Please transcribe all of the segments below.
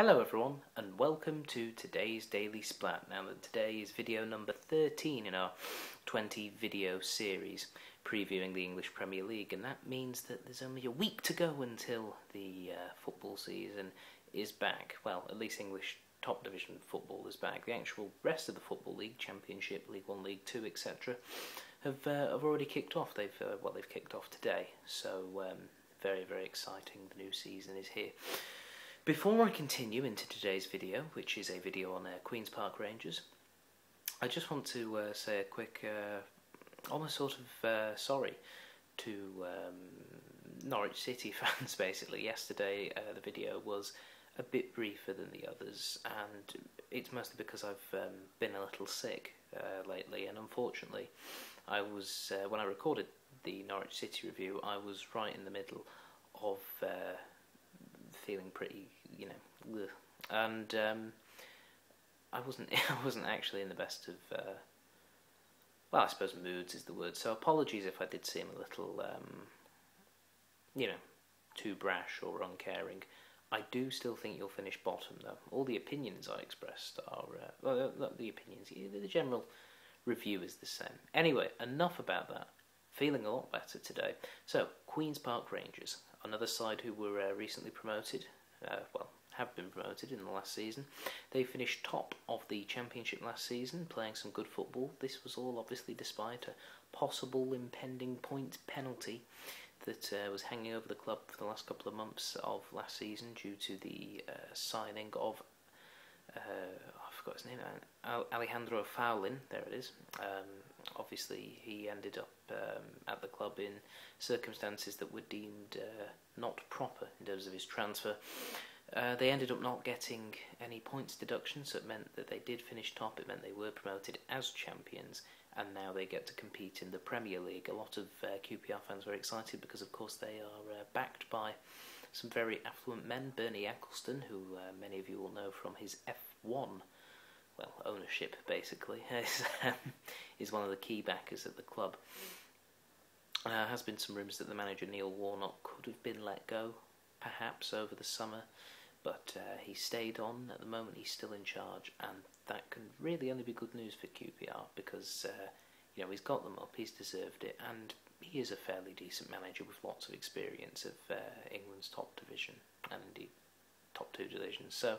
Hello everyone and welcome to today's Daily Splat. Now today is video number 13 in our 20 video series previewing the English Premier League, and that means that there's only a week to go until the football season is back. Well, at least English top division football is back. The actual rest of the Football League, Championship, League 1, League 2, etc. have already kicked off. They've kicked off today, so very exciting. The new season is here. Before I continue into today's video, which is a video on Queen's Park Rangers, I just want to say a quick, almost sort of sorry to Norwich City fans, basically. Yesterday the video was a bit briefer than the others, and it's mostly because I've been a little sick lately, and unfortunately I was, when I recorded the Norwich City review, I was right in the middle of feeling pretty, ugh. And I wasn't actually in the best of, well, I suppose moods is the word. So apologies if I did seem a little, too brash or uncaring. I do still think you'll finish bottom, though. All the opinions I expressed are, well, not the opinions. The general review is the same. Anyway, enough about that. Feeling a lot better today. So, Queen's Park Rangers, another side who were recently promoted, have been promoted in the last season. They finished top of the Championship last season, playing some good football. This was all obviously despite a possible impending points penalty that was hanging over the club for the last couple of months of last season due to the signing of, I forgot his name, Alejandro Faulin, there it is. Obviously he ended up at the club in circumstances that were deemed not proper in terms of his transfer. They ended up not getting any points deduction, so it meant that they did finish top. It meant they were promoted as champions, and now they get to compete in the Premier League. A lot of QPR fans were excited because, of course, they are backed by some very affluent men. Bernie Eccleston, who many of you will know from his F1 ownership, basically, is one of the key backers at the club. Has been some rumours that the manager Neil Warnock could have been let go, perhaps over the summer, but he stayed on. At the moment, he's still in charge, and that can really only be good news for QPR because he's got them up, he's deserved it, and he is a fairly decent manager with lots of experience of England's top division and indeed top two divisions. So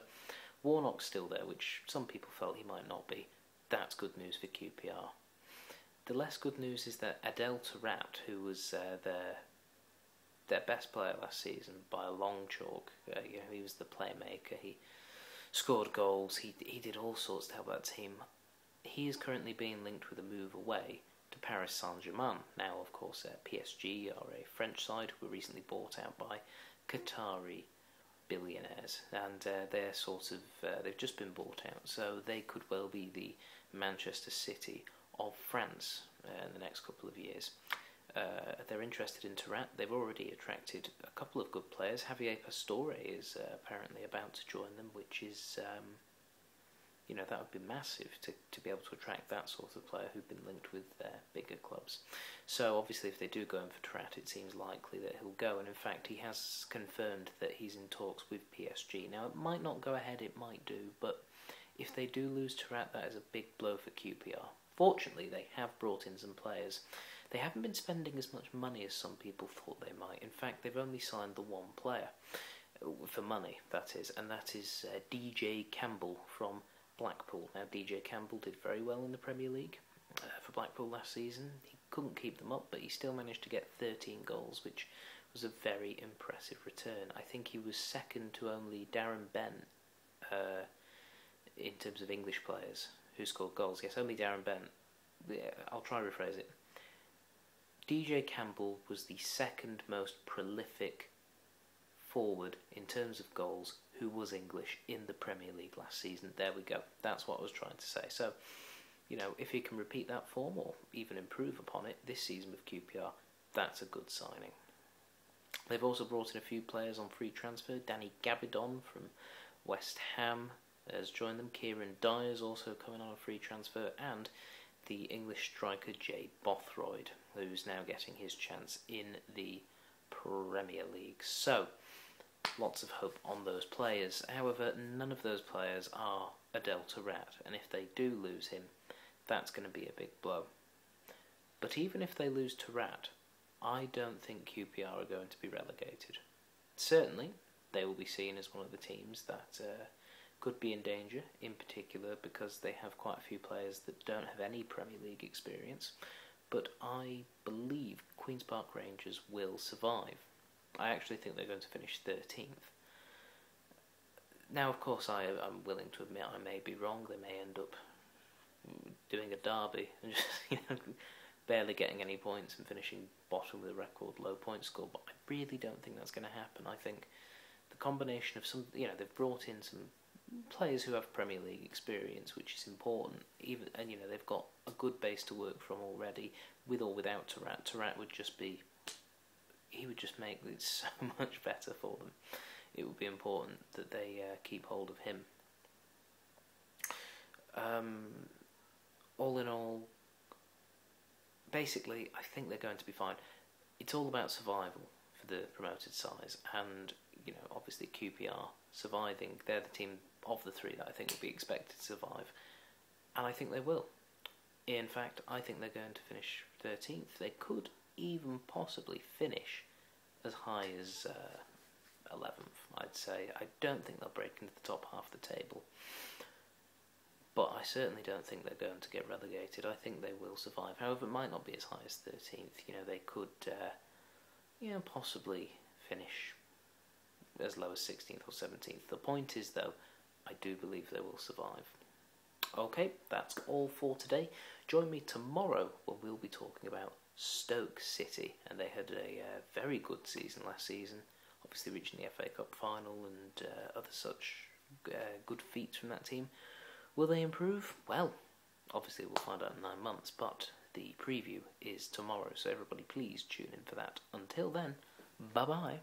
Warnock's still there, which some people felt he might not be. That's good news for QPR. The less good news is that Adel Taarabt, who was their best player last season by a long chalk, he was the playmaker, he scored goals, he did all sorts to help that team. He is currently being linked with a move away to Paris Saint-Germain. Now, of course, PSG are a French side who were recently bought out by Qatari billionaires, and they're sort of they've just been bought out, so they could well be the Manchester City of France in the next couple of years. They're interested in Taarabt. They've already attracted a couple of good players. Javier Pastore is apparently about to join them, which is that would be massive to be able to attract that sort of player who've been linked with bigger clubs. So obviously if they do go in for Taarabt, it seems likely that he'll go, and in fact he has confirmed that he's in talks with PSG. Now it might not go ahead, it might do, but if they do lose Taarabt, that is a big blow for QPR. Fortunately they have brought in some players. They haven't been spending as much money as some people thought they might. In fact, they've only signed the one player, for money that is, and that is DJ Campbell from Blackpool. Now, DJ Campbell did very well in the Premier League for Blackpool last season. He couldn't keep them up, but he still managed to get 13 goals, which was a very impressive return. I think he was second to only Darren Bent in terms of English players who scored goals. Yes, only Darren Bent. I'll try to rephrase it. DJ Campbell was the second most prolific forward in terms of goals who was English in the Premier League last season. There we go. That's what I was trying to say. So, if he can repeat that form or even improve upon it this season with QPR, that's a good signing. They've also brought in a few players on free transfer. Danny Gabidon from West Ham has joined them. Kieran Dyer's also coming on a free transfer, and the English striker Jay Bothroyd, who's now getting his chance in the Premier League. So, lots of hope on those players. However, none of those players are a Delta Rat, and if they do lose him, that's going to be a big blow. But even if they lose to Rat, I don't think QPR are going to be relegated. Certainly, they will be seen as one of the teams that could be in danger, in particular because they have quite a few players that don't have any Premier League experience. But I believe Queen's Park Rangers will survive. I actually think they're going to finish 13th. Now, of course, I'm willing to admit I may be wrong. They may end up doing a derby and just barely getting any points and finishing bottom with a record low point score. But I really don't think that's going to happen. I think the combination of some, they've brought in some players who have Premier League experience, which is important. And they've got a good base to work from already, with or without Tarat. Tarat would just be. He would just make it so much better for them. It would be important that they keep hold of him. All in all, basically, I think they're going to be fine. It's all about survival for the promoted sides, and obviously QPR surviving. They're the team of the three that I think will be expected to survive, and I think they will. In fact, I think they're going to finish 13th. They could even possibly finish as high as 11th, I'd say. I don't think they'll break into the top half of the table, but I certainly don't think they're going to get relegated. I think they will survive. However, it might not be as high as 13th. They could possibly finish as low as 16th or 17th. The point is, though, I do believe they will survive. Okay, that's all for today. Join me tomorrow when we'll be talking about Stoke City, and they had a very good season last season, obviously reaching the FA Cup final and other such good feats from that team. Will they improve? Well, obviously we'll find out in 9 months, but the preview is tomorrow, so everybody please tune in for that. Until then, bye-bye.